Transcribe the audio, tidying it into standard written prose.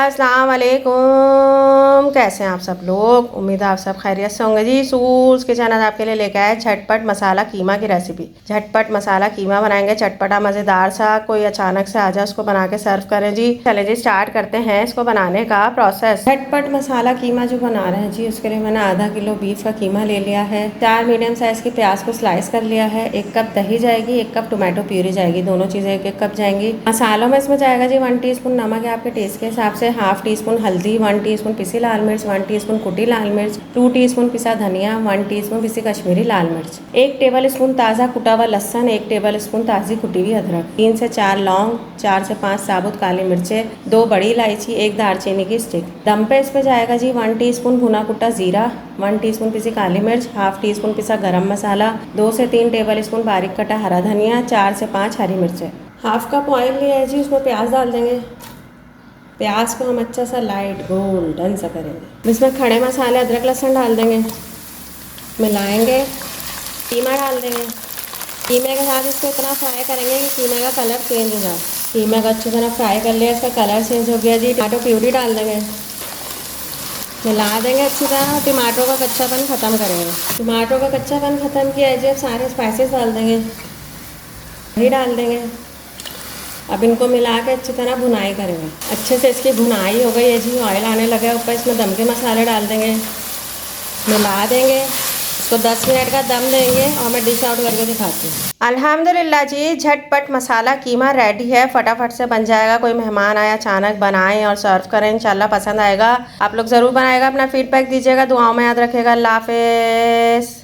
अस्सलाम वालेकुम। कैसे हैं आप सब लोग? उम्मीद है आप सब खैरियत से होंगे जी। सूल्स किचन आज आपके लिए लेके आए झटपट मसाला कीमा की रेसिपी। झटपट मसाला कीमा बनाएंगे, चटपटा मज़ेदार सा। कोई अचानक से आ जाए उसको बना के सर्व करें जी। चले जी स्टार्ट करते हैं इसको बनाने का प्रोसेस। झटपट मसाला कीमा जो बना रहे हैं जी, उसके लिए मैंने आधा किलो बीफ का कीमा ले लिया है। 4 मीडियम साइज की प्याज को स्लाइस कर लिया है। 1 कप दही जाएगी, 1 कप टोमेटो प्यूरी जाएगी, दोनों चीज़ें 1-1 कप जाएंगी। मसालों में इसमें जाएगा जी 1 टीस्पून नमक है आपके टेस्ट के हिसाब से, हाफ टी स्पून हल्दी, 1 टीस्पून पिसी लाल मिर्च, 1 टीस्पून कुटी लाल मिर्च, 2 टीस्पून पिसा धनिया, 1 टीस्पून पिसी कश्मीरी लाल मिर्च, 1 टेबल स्पून ताज़ा कुटा हुआ लहसन, 1 टेबल स्पून ताज़ी कुटी हुई अदरक, 3 से 4 लौंग, 4 से 5 साबुत काली मिर्चें, 2 बड़ी इलायची, 1 दालचीनी की स्टिक। दम पे इस पे जाएगा जी 1 टीस्पून भुना कुटा जीरा, 1 टीस्पून पिसी काली मिर्च, हाफ टी स्पून पिसा गरम मसाला, 2 से 3 टेबल स्पून बारीक कटा हरा धनिया, 4 से 5 हरी मिर्चें। हाफ कप ऑयल लिया है जी, उसमें प्याज डाल देंगे। प्याज को हम अच्छा सा लाइट गोल्डन सा करेंगे। इसमें खड़े मसाले अदरक लहसुन डाल देंगे, मिलाएंगे, कीमा डाल देंगे। कीमे के साथ इसको इतना फ्राई करेंगे कि कीमे का कलर चेंज हो जाए। कीमे को अच्छी तरह फ्राई कर लिया, इसका कलर चेंज हो गया जी। टमाटो प्यूरी डाल देंगे, मिला देंगे अच्छी तरह। टमाटरों का कच्चापन ख़त्म करेंगे। टमाटरों का कच्चापन ख़त्म किया है जी, अब सारे स्पाइसेस डाल देंगे, दही डाल देंगे। अब इनको मिला के अच्छी तरह भुनाई करेंगे। अच्छे से इसकी भुनाई हो गई है जी, ऑयल आने लगा ऊपर। इसमें दम के मसाले डाल देंगे, मिला देंगे, इसको 10 मिनट का दम देंगे और मैं डिश आउट करके दिखाती हूँ। अल्हम्दुलिल्लाह जी, झटपट मसाला कीमा रेडी है, फटाफट से बन जाएगा। कोई मेहमान आए अचानक, बनाएं और सर्व करें, इंशाल्लाह पसंद आएगा। आप लोग ज़रूर बनाएगा, अपना फीडबैक दीजिएगा, दुआओं में याद रखिएगा। अल्लाह हाफ़िज़।